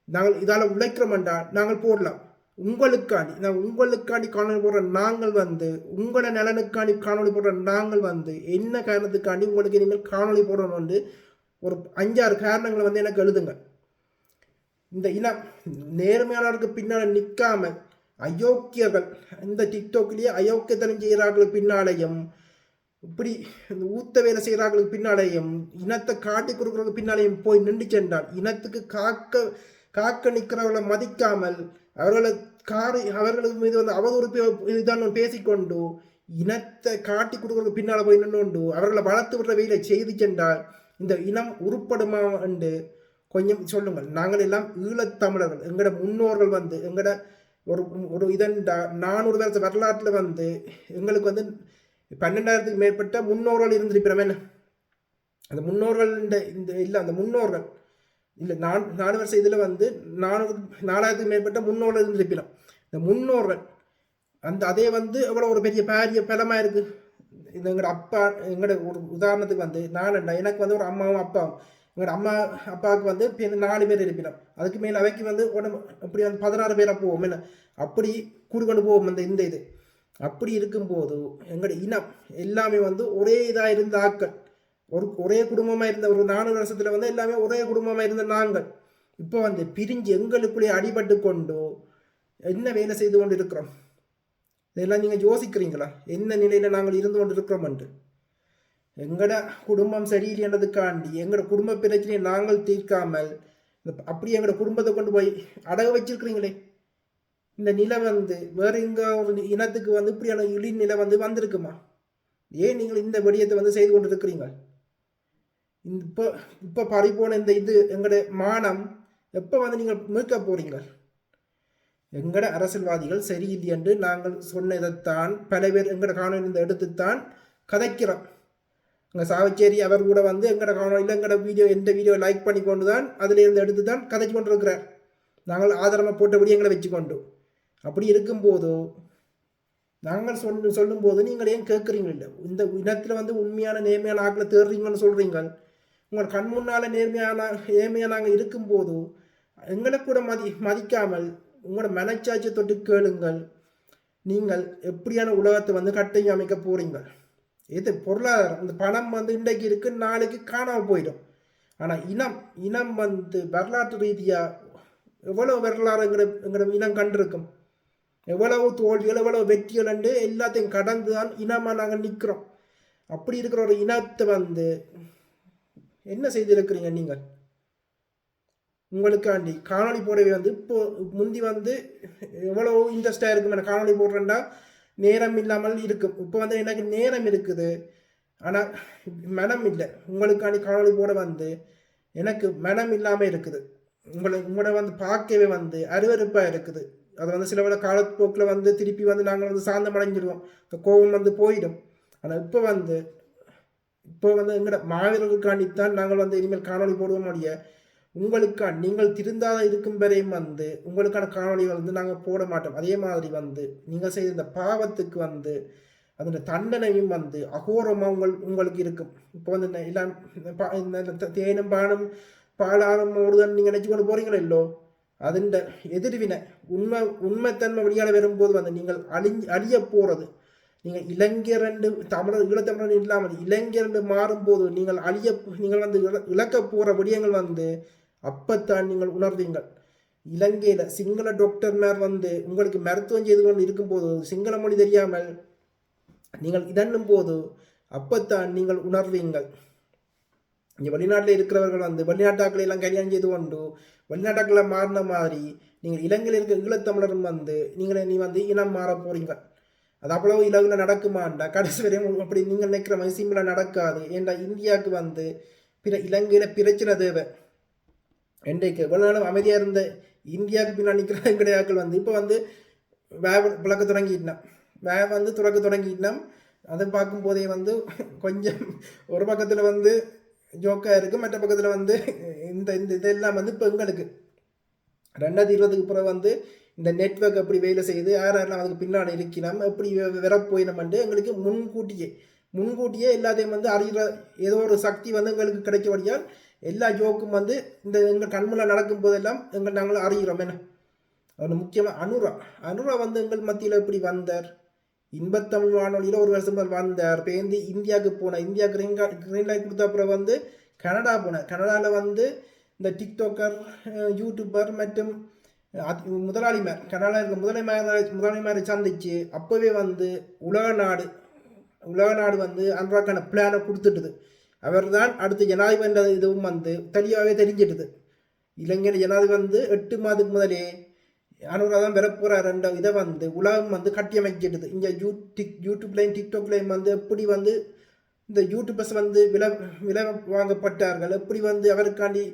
நாங்கள் இதால் உழைக்கிறோம் என்றால் நாங்கள் போடலாம். உங்களுக்காண்டி காணொலி போடுற நாங்கள் வந்து உங்களோட நலனுக்காண்டி காணொலி போடுற நாங்கள் வந்து என்ன காரணத்துக்காண்டி உங்களுக்கு இனிமேல் காணொலி போடணும் வந்து ஒரு 5-6 காரணங்களை வந்து எனக்கு எழுதுங்க. இந்த இனம் நேர்மையாளருக்கு பின்னால் நிற்காமல் அயோக்கியர்கள் இந்த டிக்டாக்லேயே அயோக்கியத்தனம் செய்கிறார்களுக்கு பின்னாலேயும் இப்படி ஊத்த வேலை செய்கிறார்களுக்கு பின்னாலேயும் இனத்தை காட்டி கொடுக்குறதுக்கு பின்னாலேயும் போய் நின்று சென்றால் இனத்துக்கு காக்க நிற்கிறவர்களை மதிக்காமல் அவர்களுக்கு மீது வந்து அவதூறு தான் பேசிக்கொண்டு இனத்தை காட்டி கொடுக்குறதுக்கு பின்னால் போய் நின்று அவர்களை வளர்த்து விடுற வேலை செய்து சென்றால் இந்த இனம் உருப்படுமா என்று கொஞ்சம் சொல்லுங்கள். நாங்கள் எல்லாம் ஈழத்தமிழர்கள். எங்களோட முன்னோர்கள் வந்து எங்களோட ஒரு 400 வருஷ வரலாற்றில் வந்து எங்களுக்கு வந்து 12,000க்கு மேற்பட்ட முன்னோர்கள் இருந்திருப்பினோம். என்ன அந்த முன்னோர்கள் அந்த முன்னோர்கள் இல்லை 4 வருஷம் இதில் வந்து 4,000க்கு மேற்பட்ட முன்னோர்கள் இருந்திருப்பினோம். இந்த முன்னோர்கள் அதே வந்து எவ்வளோ ஒரு பெரிய பலமாக இருக்குது. இது எங்களோட ஒரு உதாரணத்துக்கு வந்து எனக்கு வந்து ஒரு அம்மாவும் அப்பாவும் எங்களோட அம்மா அப்பாவுக்கு வந்து 4 பேர் இருப்பினோம். அதுக்கு மேலே அவைக்கு வந்து அப்படி வந்து 16 பேராக போவோம். என்ன அப்படி கூடிக்கொண்டு போவோம். இந்த இது அப்படி இருக்கும்போது எங்களோட இனம் எல்லாமே வந்து ஒரே இதாக இருந்த ஆக்கள், ஒரே குடும்பமாக இருந்த ஒரு 400 வருஷத்தில் வந்து எல்லாமே ஒரே குடும்பமாக இருந்த நாங்கள் இப்போ வந்து பிரிஞ்சு எங்களுக்குள்ளே அடிபட்டு கொண்டு என்ன வேலை செய்து கொண்டு இருக்கிறோம். இதெல்லாம் நீங்கள் யோசிக்கிறீங்களா என்ன நிலையில் நாங்கள் இருந்து கொண்டு இருக்கிறோம்ன்ட்டு? எங்களோட குடும்பம் சரியில்லைன்றதுக்காண்டி எங்களோட குடும்ப பிரச்சனையை நாங்கள் தீர்க்காமல் அப்படி எங்களோட குடும்பத்தை கொண்டு போய் அடக வச்சிருக்கிறீங்களே. இந்த நிலை வந்து வேற எங்க ஒரு இனத்துக்கு வந்து இப்படியான நிலை வந்து வந்திருக்குமா? ஏன் நீங்கள் இந்த விடயத்தை வந்து செய்து கொண்டு இருக்கிறீங்க? இப்போ பறிப்போன இது எங்களோட மானம் எப்போ வந்து நீங்கள் மீட்க போறீங்க? எங்களோட அரசியல்வாதிகள் சரியில்லை என்று நாங்கள் சொன்னதைத்தான் பல பேர் எங்களோட காணொலி எடுத்துத்தான் கதைக்கிறோம். எங்கள் சாவச்சேரி அவர் கூட வந்து எங்களோட காணொலியில் எந்த வீடியோ லைக் பண்ணி கொண்டு தான் அதிலிருந்து எடுத்து தான் கதைச்சு கொண்டு இருக்கிறார். நாங்கள் ஆதாரமாக போட்டபடி எங்களை வச்சுக்கொண்டு அப்படி இருக்கும்போதோ நாங்கள் சொல்லும்போது நீங்கள் ஏன் கேட்குறீங்க? இல்லை இந்த இனத்தில் வந்து உண்மையான நேர்மையான ஆக்களை தேடுறீங்கன்னு சொல்கிறீங்க. உங்கள் கண் முன்னால் ஏழ்மையாக நாங்கள் இருக்கும்போது எங்களை கூட மதிக்காமல் உங்களோட மனச்சாட்சியை தொட்டு கேளுங்கள். நீங்கள் எப்படியான உலகத்தை வந்து கட்டையும் அமைக்க போறீங்க. இது பொருளாதாரம், இந்த பணம் வந்து இன்றைக்கு இருக்கு, நாளைக்கு காணாமல் போயிடும். ஆனால் இனம் வந்து வரலாற்று ரீதியாக எவ்வளவு வரலாறு எங்கட இனம் கண்டிருக்கும். எவ்வளவு தோல்விகள் எவ்வளவு வெற்றிகள் என்று எல்லாத்தையும் கடந்து தான் இனமாக நாங்கள் நிற்கிறோம். அப்படி இருக்கிற ஒரு இனத்தை வந்து என்ன செய்திருக்கிறீங்க நீங்கள்? உங்களுக்காண்டி காணொலி போடவே வந்து இப்போ முந்தி வந்து எவ்வளோ இன்ட்ரெஸ்டாக இருக்கும். காணொலி போடுறேன்டா நேரம் இல்லாமல் இருக்கும். இப்போ வந்து எனக்கு நேரம் இருக்குது, ஆனால் மனம் இல்லை. உங்களுக்காண்டி காணொலி போட வந்து எனக்கு மனம் இல்லாமல் இருக்குது. உங்களோட வந்து பார்க்கவே வந்து அருவருப்பாக இருக்குது. அது வந்து சில வேளை காலப்போக்கில் வந்து திருப்பி வந்து நாங்கள் வந்து சாந்தம் அடைஞ்சிடுவோம், கோபம் வந்து போயிடும். ஆனால் இப்போ வந்து எங்களோட மாவீரர்களுக்காண்டித்தான் நாங்கள் வந்து இனிமேல் காணொலி போடுவோம். முடிய உங்களுக்கான நீங்கள் திருந்தாத இருக்கும் வரையும் வந்து உங்களுக்கான காணொலிகள் வந்து நாங்கள் போட மாட்டோம். அதே மாதிரி வந்து நீங்கள் செய்த இந்த பாவத்துக்கு வந்து அதோட தண்டனையும் வந்து அகோரமாக உங்களுக்கு இருக்கும். இப்போ வந்து எல்லாம் தேனும் பாலும் ஓடுதல் நீங்கள் நினச்சி கொண்டு போகிறீங்களோ இல்லோ, அதுண்ட எதிர்வினை உண்மைத்தன்மை வழியால் வரும்போது வந்து நீங்கள் அழிய போகிறது. நீங்கள் இளைஞரண்டு ஈழத்தமிழர் இல்லாமல் இளைஞரண்டு மாறும்போது நீங்கள் வந்து இழக்க போகிற விடயங்கள் வந்து அப்பத்தான் நீங்கள் உணர்வீங்கள். இலங்கையில் சிங்கள டாக்டர்மார் வந்து உங்களுக்கு மருத்துவம் செய்து கொண்டு இருக்கும்போது சிங்கள மொழி தெரியாமல் நீங்கள் இதன்னும் போது அப்பத்தான் நீங்கள் உணர்வீங்கள். இங்கே வெளிநாட்டில் இருக்கிறவர்கள் வந்து வெளிநாட்டாக்களை எல்லாம் கல்யாணம் செய்து கொண்டு வெளிநாட்டாக்களை மாறின மாதிரி நீங்கள் இலங்கையில் இருக்கிற ஈழத்தமிழரும் வந்து நீ வந்து இனம் மாற போறீங்க. அது அவ்வளவு இலகுல நடக்குமாண்டா கடைசி வரையும் அப்படி நீங்கள் நினைக்கிற மாதிரி சிம்பிளாக நடக்காது. ஏன்டா இந்தியாவுக்கு வந்து இலங்கையில் பிரச்சனை தேவை. இன்றைக்கு எவ்வளோ நாளும் அமைதியாக இருந்த இந்தியாவுக்கு பின்னால் நிற்கிற எங்கடையாக்கள் வந்து இப்போ வந்து விளக்க தொடங்கிட்டோம். அதை பார்க்கும்போதே வந்து கொஞ்சம் ஒரு பக்கத்தில் வந்து ஜோக்காக இருக்குது, மற்ற பக்கத்தில் வந்து இந்த இதெல்லாம் வந்து இப்போ எங்களுக்கு 2020க்கு பிறகு வந்து இந்த நெட்வொர்க் எப்படி வேலை செய்யுது, யாரெல்லாம் அதுக்கு பின்னாடி இருக்கிறோம், எப்படி வரப்போயினோம்ட்டு எங்களுக்கு முன்கூட்டியே எல்லாத்தையும் வந்து அறிகிற ஏதோ ஒரு சக்தி வந்து எங்களுக்கு கிடைக்கபடியால் எல்லா ஜோக்கும் வந்து இந்த எங்கள் கண்முள்ள நடக்கும் போதெல்லாம் நாங்கள் அறிகிறோம். என்ன அது முக்கியமாக அனுரா வந்து எங்கள் மத்தியில் எப்படி வந்தார்? இன்பத்தமிழ் வானொலியில் ஒரு வருஷம் வந்தார். பேருந்து இந்தியாவுக்கு போனேன். இந்தியா கிரீன் லைட் கொடுத்த அப்புறம் வந்து கனடா போனேன். கனடாவில் வந்து இந்த டிக்டாக்கர், யூடியூபர் மற்றும் முதலாளிமார், கனடாவில் இருக்க முதலாளிமாரை சந்திச்சு அப்போவே வந்து உலக நாடு வந்து அன்றாக்கான பிளானை கொடுத்துட்டுது. அவர் தான் அடுத்த ஜனாதிபதி இதுவும் வந்து தெளிவாகவே தெரிஞ்சிட்டுது. இளைஞர் ஜனாதிபதி வந்து 8 மாதத்துக்கு முதலே அனுராதான் வரப்போகிற இதை வந்து உலகம் வந்து கட்டியமைக்கிடுது. இங்கே யூடியூப்லையும் டிக்டாக்லையும் வந்து எப்படி வந்து இந்த யூடியூபர்ஸ் வந்து விலை வாங்கப்பட்டார்கள், எப்படி வந்து அவருக்காண்டி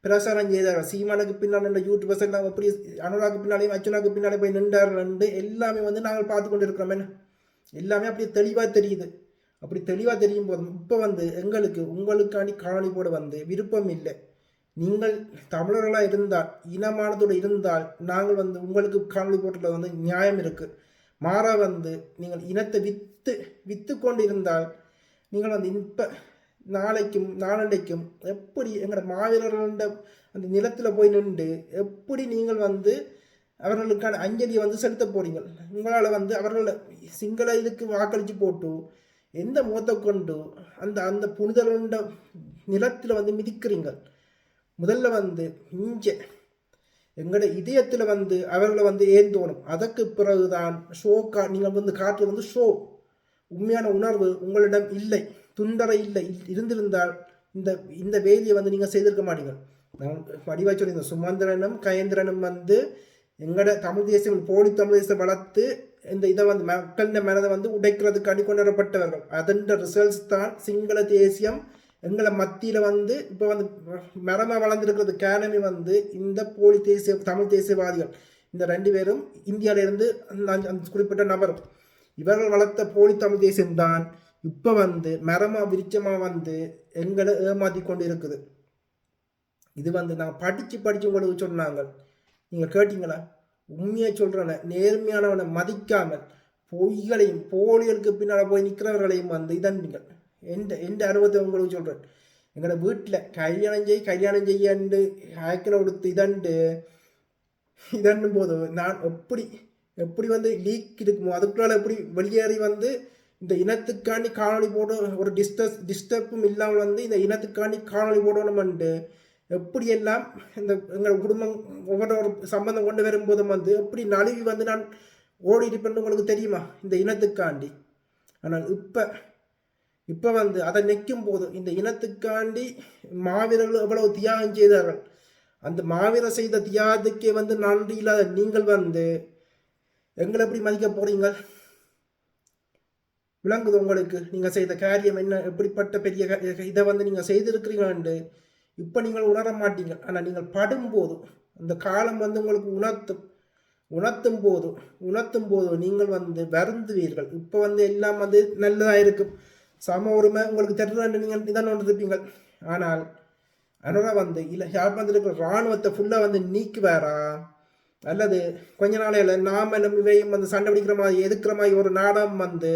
பிரசாரம் செய்தார்கள். சீமானுக்கு பின்னால் நின்ற யூடியூபர்ஸ் எல்லாம் எப்படி அனுராக்கு பின்னாலேயும் அர்ச்சனாக்கு பின்னாலே போய் நின்றார்கள் எல்லாமே வந்து நாங்கள் பார்த்து கொண்டு இருக்கிறோம். என்ன எல்லாமே அப்படி தெளிவாக தெரியுது. அப்படி தெளிவாக தெரியும் போதும் இப்போ வந்து உங்களுக்காண்டி காணொலி போட வந்து விருப்பம் இல்லை. நீங்கள் தமிழர்களாக இருந்தால், இனமானதோடு இருந்தால் நாங்கள் வந்து உங்களுக்கு காணொலி போட்டதில் வந்து நியாயம் இருக்குது. மாறா வந்து நீங்கள் இனத்தை விற்று கொண்டு இருந்தால் நீங்கள் வந்து இப்போ நாளைக்கும் நாளண்டைக்கும் எப்படி எங்களோட மாவீரர்கள அந்த நிலத்தில் போய் நின்று எப்படி நீங்கள் வந்து அவர்களுக்கான அஞ்சலியை வந்து செலுத்த போறீங்க? உங்களால் வந்து அவர்களை சிங்கள இதுக்கு வாக்களித்து போட்டு எந்த முகத்தை கொண்டு அந்த புனிதர்கள நிலத்தில் வந்து மிதிக்கிறீங்க? முதல்ல வந்து எங்களோட இதயத்தில் வந்து அவர்களை வந்து ஏந்தோணும். அதற்கு பிறகுதான் நீங்கள் வந்து காற்று வந்து ஷோ. உண்மையான உணர்வு உங்களிடம் இல்லை, துண்டரை இல்லை. இருந்திருந்தால் இந்த வேலையை வந்து நீங்கள் செய்திருக்க மாட்டீங்க. நான் வடிவாக சொல்லியிருந்தேன், சுமந்திரனும் கயந்திரனும் வந்து எங்களோட தமிழ் தேசியம் போலி தமிழ் தேசம் வளர்த்து இதை வந்து மக்களின் மனதை வந்து உடைக்கிறதுக்காண்டி கொண்டு வரப்பட்டவர்கள். அதன் ரிசல்ட்ஸ் தான் சிங்கள தேசியம் எங்களை மத்தியில் வந்து இப்போ வந்து மரமாக வளர்ந்துருக்கிறது. காரணமே வந்து இந்த போலி தமிழ் தேசியவாதிகள் இந்த 2 பேரும் இந்தியாவிலிருந்து அந்த குறிப்பிட்ட நபரும் இவர்கள் வளர்த்த போலி தமிழ் தேசியம்தான் இப்போ வந்து மரமாக விருட்சமாக வந்து எங்களை ஏமாற்றி கொண்டு இருக்குது. இது வந்து நாங்கள் படித்து உங்களுக்கு சொன்னாங்க, நீங்கள் கேட்டீங்களா? உண்மையாக சொல்கிறேன், நேர்மையானவனை மதிக்காமல் பொய்களையும் போலிகளுக்கு பின்னால் போய் நிற்கிறவர்களையும் வந்து இதன்பீங்கள். எந்த அனுபவத்தை உங்களுக்கு சொல்கிறேன். எங்களோட வீட்டில் கல்யாணம் செய்யண்டு ஆக்கின கொடுத்து இதன்னும் போது நான் எப்படி எப்படி வந்து லீக் இருக்குமோ அதுக்குள்ளால எப்படி வெளியேறி வந்து இந்த இனத்துக்காண்டி காணொலி போட ஒரு டிஸ்டர்பும் இல்லாமல் வந்து இந்த இனத்துக்காண்டி காணொலி போடணும்ண்டு எப்படியெல்லாம் இந்த எங்கள் குடும்பம் ஒவ்வொரு ஒரு சம்பந்தம் கொண்டு வரும்போதும் வந்து எப்படி நழுவி வந்து நான் ஓடி இருப்பேன்னு உங்களுக்கு தெரியுமா இந்த இனத்துக்காண்டி. ஆனால் இப்போ வந்து அதை நிற்கும் போது இந்த இனத்துக்காண்டி மாவீரர்கள் எவ்வளவு தியாகம் செய்தார்கள். அந்த மாவீரர் செய்த தியாகத்துக்கே வந்து நன்றி இல்லாத நீங்கள் வந்து எங்களை எப்படி மதிக்க போறீங்க? விளங்குது உங்களுக்கு நீங்கள் செய்த காரியம் என்ன, எப்படிப்பட்ட பெரிய இதை வந்து நீங்கள் செய்திருக்கிறீங்களாண்டு இப்போ நீங்கள் உணர மாட்டீங்க. ஆனால் நீங்கள் படும்போது அந்த காலம் வந்து உங்களுக்கு உணர்த்தும் போது நீங்கள் வந்து வருந்துவீர்கள். இப்போ வந்து எல்லாம் வந்து நல்லதாக இருக்கும், சம உரிமை உங்களுக்கு தெரிஞ்சாண்டு நீங்கள் இதான் ஒன்று இருப்பீங்க. ஆனால் அதனால் வந்து இல்லை யாழ்ப்பாணத்தில் இருக்கிற இராணுவத்தை ஃபுல்லாக வந்து நீக்குவாரா, அல்லது கொஞ்ச நாளையில் நாம இவையும் வந்து சண்டை பிடிக்கிற மாதிரி எதிர்க்கிற மாதிரி ஒரு நாடகம் வந்து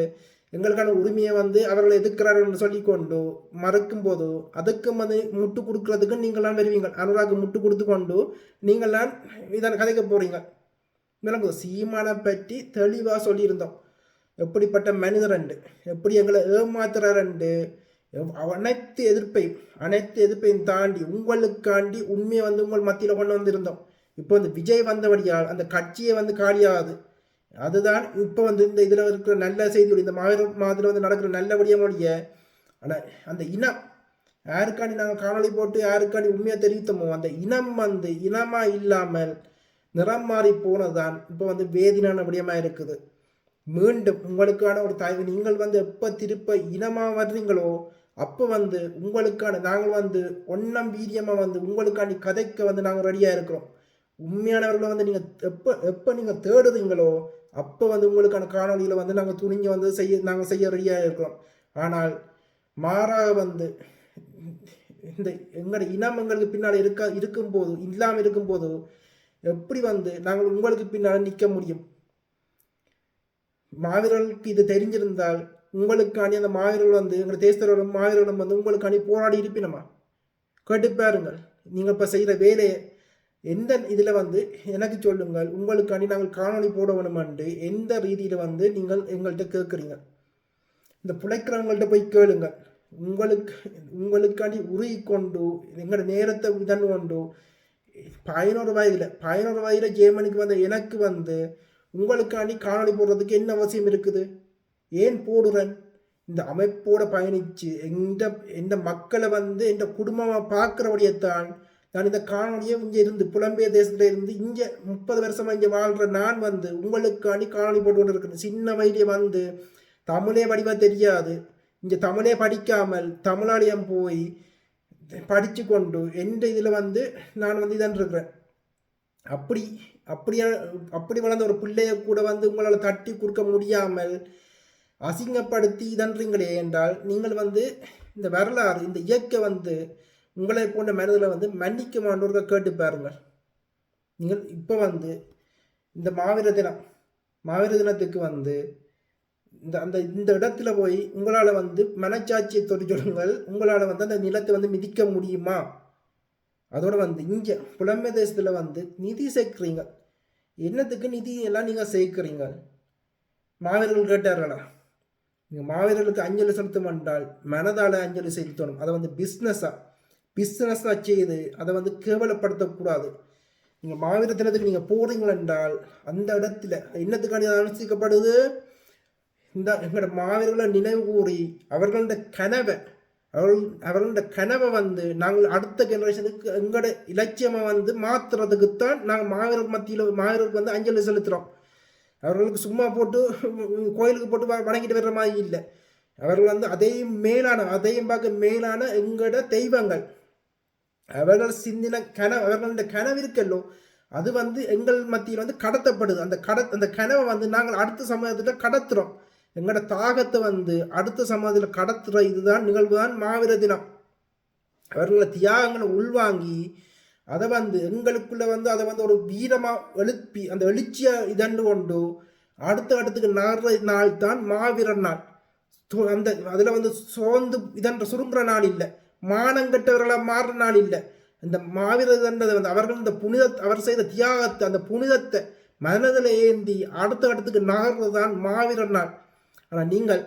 எங்களுக்கான உரிமையை வந்து அவர்களை எதிர்க்கிறார்கள் சொல்லிக்கொண்டு மறக்கும் போது அதுக்கும் வந்து முட்டு கொடுக்கறதுக்கு நீங்களாம் வருவீங்க. அனுராக்கு முட்டு கொடுத்து கொண்டு நீங்களாம் இதான் கதைக்க போறீங்க. விளங்கும் சீமானை பற்றி தெளிவாக சொல்லியிருந்தோம். எப்படிப்பட்ட மனிதரண்டு, எப்படி எங்களை ஏமாத்துறாரண்டு, அனைத்து எதிர்ப்பையும் தாண்டி உங்களுக்காண்டி உண்மையை வந்து உங்கள் மத்தியில் கொண்டு வந்திருந்தோம். இப்போ வந்து விஜய் வந்தபடியால் அந்த கட்சியை வந்து காலியாகாது. அதுதான் இப்போ வந்து இந்த இதில் இருக்கிற நல்ல செய்தியோட இந்த மாதத்தில் வந்து நடக்கிற நல்லபடியாக. ஆனால் அந்த இனம் யாருக்காண்டி நாங்கள் காணொலி போட்டு யாருக்காண்டி உண்மையாக தெரிவித்தோமோ அந்த இனம் வந்து இனமாக இல்லாமல் நிறம் மாறி போனதுதான் இப்போ வந்து வேதினான விடயமாக இருக்குது. மீண்டும் உங்களுக்கான ஒரு நீங்கள் வந்து எப்போ திருப்ப இனமாக வர்றீங்களோ அப்போ வந்து உங்களுக்கான நாங்கள் வந்து ஒன்னம் வீரியமாக வந்து உங்களுக்காண்டி கதைக்க வந்து நாங்கள் ரெடியாக இருக்கிறோம். உண்மையானவர்களை வந்து நீங்கள் எப்போ நீங்கள் தேடுறீங்களோ அப்போ வந்து உங்களுக்கான காணொலியில் வந்து நாங்கள் துணிஞ்சு வந்து நாங்கள் செய்ய ரெடியாக இருக்கிறோம். ஆனால் மாறாக வந்து இந்த எங்களோட இனம் எங்களுக்கு பின்னால் இருக்கும்போது இல்லாமல் இருக்கும்போது எப்படி வந்து நாங்கள் உங்களுக்கு பின்னால் நிற்க முடியும்? மாவீரர்களுக்கு இது தெரிஞ்சிருந்தால் உங்களுக்காண்டி அந்த மாவீரர்கள் வந்து எங்கள் தேசத்தோட மாவீரர்களும் வந்து உங்களுக்காண்டி போராடி இருப்பினமா கேட்டு பாருங்கள். நீங்கள் இப்போ செய்கிற வேலையை எந்த இதில் வந்து எனக்கு சொல்லுங்கள், உங்களுக்காண்டி நாங்கள் காணொலி போட வேணுமென்று எந்த ரீதியில் வந்து நீங்கள் எங்கள்கிட்ட கேட்குறீங்க? இந்த பிழைக்கிறவங்கள்ட்ட போய் கேளுங்கள். உங்களுக்காண்டி உருகி கொண்டு எங்களோட நேரத்தை இதன் கொண்டு 11 வயதில் ஜெர்மனிக்கு வந்த எனக்கு வந்து உங்களுக்காண்டி காணொலி போடுறதுக்கு என்ன அவசியம் இருக்குது? ஏன் போடுறேன்? இந்த அமைப்போட பயணித்து எந்த மக்களை வந்து எந்த குடும்பமாக பார்க்குறபடியத்தான் நான் இந்த காணொலியை இங்கே இருந்து புலம்பெயர் தேசத்தில் இருந்து இங்கே 30 வருஷமாக இங்கே வாழ்கிற நான் வந்து உங்களுக்காண்டி காணொலி போட்டு கொண்டு இருக்கிறேன். சின்ன வயதிலே வந்து தமிழே வடிவாக தெரியாது, இங்கே தமிழே படிக்காமல் தமிழாலயம் போய் படித்து கொண்டு எந்த இதில் வந்து நான் வந்து இதான் இருக்கிறேன். அப்படி வளர்ந்த ஒரு பிள்ளைய கூட வந்து உங்களால் தட்டி கொடுக்க முடியாமல் அசிங்கப்படுத்தி இதன்றீங்களே என்றால் நீங்கள் வந்து இந்த வரலாறு இந்த இயற்கை வந்து உங்களை போன்ற மனிதர்களை வந்து மன்னிக்க மாட்டோர்கள் கேட்டு பாருங்கள். நீங்கள் இப்போ வந்து இந்த மாவீர தினத்துக்கு வந்து இந்த இடத்துல போய் உங்களால் வந்து மனச்சாட்சியை தொட்டு சொல்லுங்கள். உங்களால் வந்து அந்த நிலத்தை வந்து மிதிக்க முடியுமா? அதோட வந்து இங்கே புலம்பெயர் தேசத்தில் வந்து நிதி சேர்க்குறீங்க. என்னத்துக்கு நிதி எல்லாம் நீங்கள் சேர்க்குறீங்க? மாவீரர்கள் கேட்டார்களா? நீங்கள் மாவீரர்களுக்கு அஞ்சலி செலுத்தும் என்றால் மனதால் அஞ்சலி செலுத்தணும். அதை வந்து பிஸ்னஸாக செய்து அதை வந்து கேவலப்படுத்தக்கூடாது. நீங்கள் மாவீர தினத்துக்கு நீங்கள் போகிறீங்கள் என்றால் அந்த இடத்துல என்னத்துக்காண்டி அனுஷ்டிக்கப்படுது? இந்த எங்களோட மாவீரர்களை நினைவு கூறி அவர்களோட கனவை வந்து நாங்கள் அடுத்த ஜெனரேஷனுக்கு எங்களோட இலட்சியமாக வந்து மாற்றுறதுக்குத்தான் நாங்கள் மாவீரருக்கு வந்து அஞ்சலி செலுத்துகிறோம். அவர்களுக்கு சும்மா போட்டு கோயிலுக்கு போட்டு வணங்கிட்டு வர்ற மாதிரி இல்லை. அவர்கள் வந்து அதையும் பார்க்க மேலான எங்களோட தெய்வங்கள். அவர்கள் சிந்தின அவர்களோட கனவு இருக்கல்லோ அது வந்து எங்கள் மத்தியில் வந்து கடத்தப்படுது. அந்த கனவை வந்து நாங்கள் அடுத்த சமூகத்தில் கடத்துகிறோம். எங்களோட தாகத்தை வந்து அடுத்த சமூகத்தில் கடத்துகிற இதுதான் நிகழ்வு தான் மாவீர தினம். அவர்களோட தியாகங்களை உள்வாங்கி அதை வந்து எங்களுக்குள்ள வந்து அதை வந்து ஒரு வீரமாக எழுப்பி அந்த எழுச்சியை இதண்டு கொண்டு அடுத்த இடத்துக்கு நகர்ற நாள் தான் மாவீரர் நாள். அதில் வந்து சோர்ந்து இதன்ற சுருங்குற நாள் இல்லை, மானங்கெட்டவர்களாக மாறுற நாள் இல்லை. இந்த மாவீரர்ன்றதை வந்து அவர்கள் இந்த அவர் செய்த தியாகத்தை, அந்த புனிதத்தை மனதில் ஏந்தி அடுத்த இடத்துக்கு நகர்றது தான் மாவீரர் நாள். ஆனால் நீங்கள்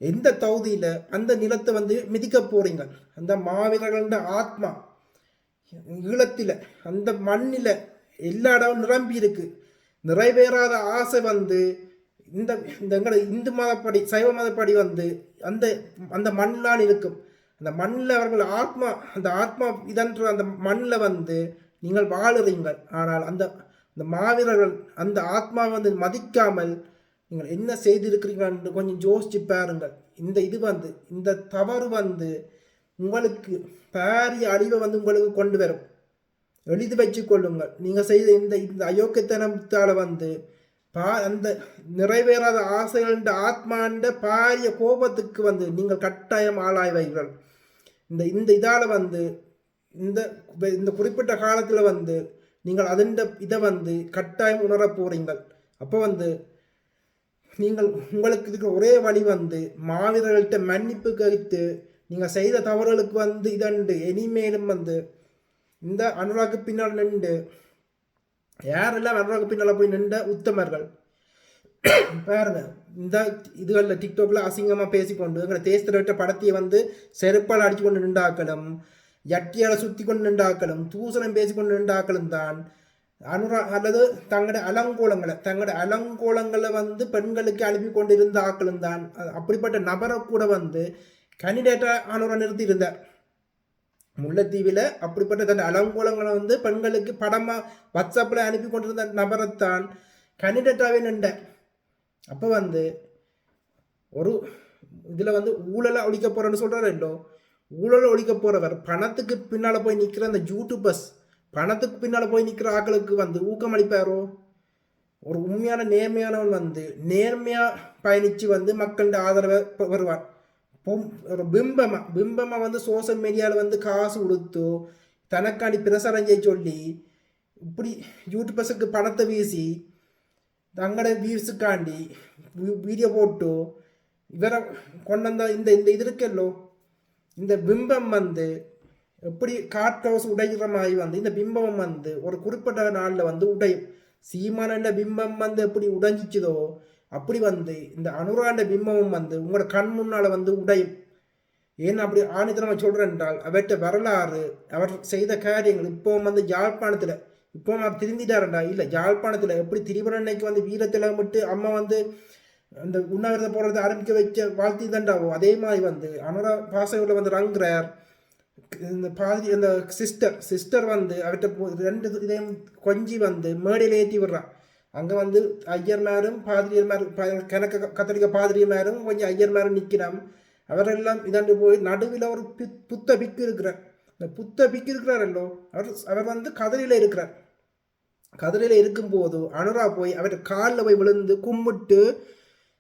எந்த தகுதியில் அந்த நிலத்தை வந்து மிதிக்க போறீங்க? அந்த மாவீரர்கள ஆத்மா ஈழத்தில் அந்த மண்ணில் எல்லா இடமும் நிரம்பி இருக்கு. நிறைவேறாத ஆசை வந்து இந்த எங்களை இந்து மதப்படி சைவ மதப்படி வந்து அந்த அந்த மண்ணால் இருக்கும். அந்த மண்ணில் அவர்கள் ஆத்மா, அந்த ஆத்மா இதன்ற அந்த மண்ணில் வந்து நீங்கள் வாழுறீங்க. ஆனால் அந்த அந்த மாவீரர்கள் அந்த ஆத்மாவை வந்து மதிக்காமல் நீங்கள் என்ன செய்திருக்கிறீங்கன்னு கொஞ்சம் யோசிச்சு பாருங்கள். இது வந்து இந்த தவறு வந்து உங்களுக்கு பாரிய அழிவை வந்து உங்களுக்கு கொண்டு வரும். எழுதி வச்சு கொள்ளுங்கள். நீங்கள் செய்த இந்த இந்த அயோக்கியத்தனத்தால் வந்து அந்த நிறைவேறாத ஆசைகள் ஆத்மாண்ட பாரிய கோபத்துக்கு வந்து நீங்கள் கட்டாயம் ஆளாய்வீர்கள். இந்த இந்த இதால் வந்து இந்த இந்த குறிப்பிட்ட காலத்தில் வந்து நீங்கள் அதன் இதை வந்து கட்டாயம் உணர போறீங்கள். அப்போ வந்து நீங்கள் உங்களுக்கு இருக்கிற ஒரே வழி வந்து மாவீரர்கள்ட்ட மன்னிப்பு கழித்து நீங்கள் செய்த தவறுகளுக்கு வந்து இதண்டு இனிமேலும் வந்து இந்த அனுராக்கு பின்னால் நின்று யாரெல்லாம் அனுராக்கு பின்னால் போய் நின்ற உத்தமர்கள் பாருங்க. இந்த இதுகளில் டிக்டாக்ல அசிங்கமாக பேசிக்கொண்டு எங்களை தேசத்தில் விட்ட படத்தையை வந்து செருப்பால் அடித்து கொண்டு நின்றாக்களும், ஜட்டியால் சுற்றி கொண்டு நின்றாக்களும், தூசணம் பேசிக்கொண்டு நின்றாக்களும் தான் அல்லது தங்களோட அலங்கோலங்களை வந்து பெண்களுக்கு அனுப்பி கொண்டிருந்த ஆக்களும் தான். அப்படிப்பட்ட நபரை கூட வந்து கேண்டிடேட்டா அனுரா நிறுத்தி இருந்தார் முல்லைத்தீவில். அப்படிப்பட்ட தன் அலங்கோலங்களை வந்து பெண்களுக்கு படமாக வாட்ஸ்அப்பில் அனுப்பி கொண்டிருந்த நபரைத்தான் கேண்டிடேட்டாகவே நின்றார். அப்போ வந்து ஒரு இதில் வந்து ஊழலை ஒழிக்க போகிறேன்னு சொல்கிறார் இல்லோ, ஊழலை ஒழிக்க போகிறவர் பணத்துக்கு பின்னால் போய் நிற்கிற அந்த யூடியூபர்ஸ், பணத்துக்கு பின்னால் போய் நிற்கிற ஆக்களுக்கு வந்து ஊக்கமளிப்பாரோ? ஒரு உண்மையான நேர்மையானவன் வந்து நேர்மையாக பயணித்து வந்து மக்களோட ஆதரவை வருவார். ஒரு பிம்பமாக வந்து சோசியல் மீடியாவில் வந்து காசு கொடுத்து தனக்காண்டி பிரசாரம் செய்ய சொல்லி இப்படி யூடியூபர்ஸுக்கு பணத்தை வீசி தங்களோட வியூஸுக்காண்டி வீடியோ போட்டு இவரை கொண்டு வந்த இந்த இந்த இது இருக்கல்லோ, இந்த பிம்பம் வந்து எப்படி காட் ஹவுஸ் உடைகிற மாதிரி வந்து இந்த பிம்பம் வந்து ஒரு குறிப்பிட்ட நாளில் வந்து உடையும். சீமானண்ட பிம்பம் வந்து எப்படி உடைஞ்சிச்சதோ அப்படி வந்து இந்த அனுராண்ட பிம்பமும் வந்து உங்களோட கண் முன்னால் வந்து உடையும். ஏன்னு அப்படி ஆணித்தனமாக சொல்கிறேன் என்றால் அவர்கிட்ட வரலாறு, அவர் செய்த காரியங்கள் இப்போ வந்து யாழ்ப்பாணத்தில் இப்போ அவர் திருந்திட்டாரண்டா இல்லை, யாழ்ப்பாணத்தில் எப்படி திரிபுரன்னைக்கு வந்து வீரத்தில் விட்டு அம்மா வந்து அந்த உண்ணாவிரத போடுறதை ஆரம்பிக்க வச்ச வாழ்த்தி தண்டாவோ அதே மாதிரி வந்து அனுரா பாசையில் வந்து ரங்குறார். இந்த பாதிரி அந்த சிஸ்டர் வந்து அவர்கிட்ட 2 இதையும் கொஞ்சி வந்து மேடையில் ஏற்றி விடுறான். அங்கே வந்து ஐயர்மாரும் பாதிரியர்மாரும் கணக்க கத்தரிக்க பாதிரியமாரும் கொஞ்சம் ஐயர்மாரும் நிற்கிறான். அவரெல்லாம் இதாண்டு போய் நடுவில் ஒரு புத்த பிக்கு இருக்கிறார். இந்த புத்த பிக்கு இருக்கிறாரல்லோ அவர் வந்து கதலியில் இருக்கிறார். கதலியில் இருக்கும்போது அனுரா போய் அவர்கிட்ட காலில் போய் விழுந்து கும்பிட்டு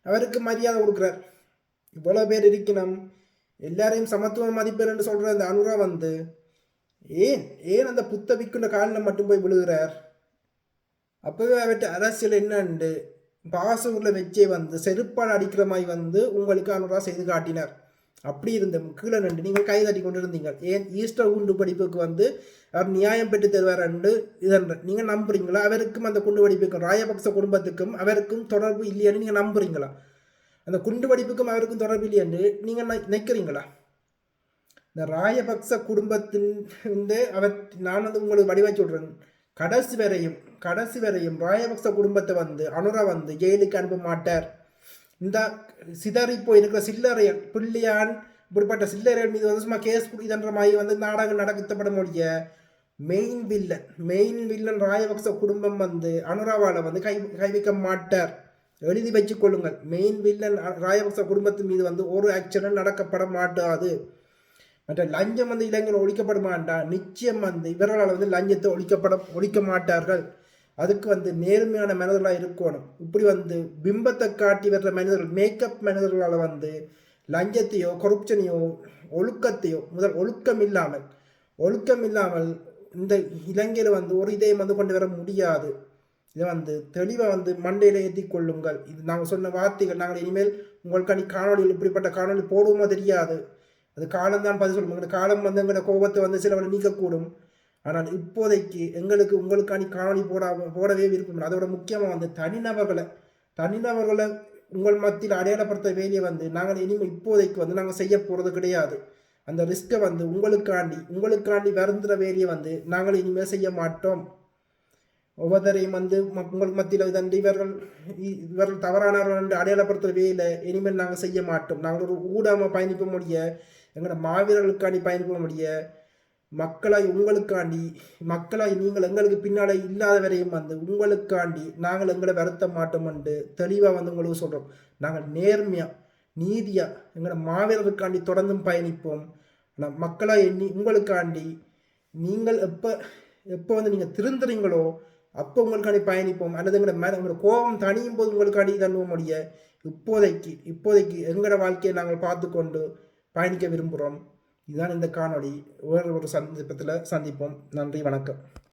அவருக்கு மரியாதை கொடுக்குறார். இவ்வளோ பேர் இருக்கணும், எல்லாரையும் சமத்துவம் மதிப்பேர் என்று சொல்கிற அந்த அனுரா வந்து ஏன் அந்த புத்த பிக்குண்ட காலில் மட்டும் போய் விழுகிறார்? அப்போவே அவர்கிட்ட அரசியல் என்னண்டு பாசூரில் வச்சே வந்து செருப்பால் அடிக்கிற மாதிரி வந்து உங்களுக்கு அனுரா செய்து காட்டினார். அப்படி இருந்த கீழே நின்று நீங்கள் கை தட்டி கொண்டு இருந்தீங்க. ஏன் ஈஸ்டர் குண்டு படிப்புக்கு வந்து அவர் நியாயம் பெற்று தருவார் என்று இதன்ற நீங்கள் நம்புறீங்களா? அவருக்கும் அந்த குண்டு வெடிப்புக்கும் ராயபக்ச குடும்பத்துக்கும் அவருக்கும் தொடர்பு இல்லையான்னு நீங்கள் நம்புறீங்களா? அந்த குண்டு வெடிப்புக்கும் அவருக்கும் தொடர்பு இல்லையான்னு நீங்கள் நினைக்கிறீங்களா? இந்த ராயபக்ச குடும்பத்தின் அவர் நான் வந்து உங்களுக்கு வடிவாய் சொல்கிறேன். கடைசி வரையும் ராயபக்ச குடும்பத்தை வந்து அனுரா வந்து ஜெயிலுக்கு அனுப்ப மாட்டார். இந்த சிதறி போயிருக்கிற சில்லறையல் பிள்ளையான் இப்படிப்பட்ட சில்லறையல் மீது வந்து சும்மா கேஸ் இதன்ற மாதிரி வந்து நாடகம் நடத்தப்பட முடிய மெயின் வில்லன் ராயபக்ச குடும்பம் வந்து அனுராவால் வந்து கை வைக்க மாட்டார். எழுதி வச்சு கொள்ளுங்கள். மெயின் வில்லன் ராயபக்ச குடும்பத்தின் மீது வந்து ஒரு ஆக்ஷனும் நடக்கப்பட மாட்டாது. மற்ற லஞ்சம் வந்து இளைஞர்கள் ஒழிக்கப்பட மாட்டா, நிச்சயம் வந்து இவர்களால் வந்து லஞ்சத்தை ஒழிக்க மாட்டார்கள். அதுக்கு வந்து நேர்மையான மனிதர்களாக இருக்கணும். இப்படி வந்து பிம்பத்தை காட்டி வர்ற மனிதர்கள், மேக்கப் மனிதர்களால் வந்து லஞ்சத்தையோ கரப்ஷனையோ ஒழுக்கத்தையோ ஒழுக்கம் இல்லாமல் இந்த இலங்கையில் வந்து ஒரு இதையும் வந்து கொண்டு வர முடியாது. இதை வந்து தெளிவாக வந்து மண்டையில் ஏற்றி கொள்ளுங்கள். இது நாங்கள் சொன்ன வார்த்தைகள். நாங்கள் இனிமேல் உங்களுக்கு காணொலிகள் இப்படிப்பட்ட காணொலி போடுவோமோ தெரியாது. அது காலம்தான் பதில் சொல்லும். எங்களோட காலம் வந்து எங்களோட கோபத்தை வந்து சிலவரை நீக்கக்கூடும். ஆனால் இப்போதைக்கு எங்களுக்கு உங்களுக்காண்டி காணொலி போடவே விருப்பம் இல்லை. அதோட முக்கியமாக வந்து தனிநபர்களை உங்கள் மத்தியில் அடையாளப்படுத்த வேலையை வந்து நாங்கள் இனிமேல் இப்போதைக்கு வந்து நாங்கள் செய்ய போகிறது கிடையாது. அந்த ரிஸ்க்கை வந்து உங்களுக்காண்டி வருந்துற வேலையை வந்து நாங்கள் இனிமேல் செய்ய மாட்டோம். ஒவ்வொருத்தரையும் வந்து உங்களுக்கு மத்தியில் இதன்றி இவர்கள் தவறானவர்கள் என்று அடையாளப்படுத்துகிற வேலை இனிமேல் நாங்கள் செய்ய மாட்டோம். நாங்கள் ஒரு ஊடாக பயணிக்க முடிய, எங்களோட மாவீரர்களுக்காண்டி பயணிக்க முடிய, மக்களாய் நீங்கள் எங்களுக்கு பின்னால் இல்லாத வரையும் வந்து உங்களுக்காண்டி நாங்கள் எங்களை வருத்த மாட்டோம் என்று தெளிவாக வந்து உங்களுக்கு சொல்கிறோம். நாங்கள் நேர்மையாக நீதியாக எங்களோட மாவீரர்களுக்காண்டி தொடர்ந்தும் பயணிப்போம். ஆனால் மக்களாய் எண்ணி உங்களுக்காண்டி நீங்கள் எப்போ வந்து நீங்கள் திருந்துறீங்களோ அப்போ உங்களுக்காண்டி பயணிப்போம். அல்லது எங்களோட கோபம் தனியும் போது உங்களுக்காண்டி தண்ணுவோம் முடிய இப்போதைக்கு எங்களோட வாழ்க்கையை நாங்கள் பார்த்து கொண்டு பயணிக்க விரும்புகிறோம். இதுதான் இந்த காணொளி. வேறு ஒரு சந்தர்ப்பத்தில் சந்திப்போம். நன்றி, வணக்கம்.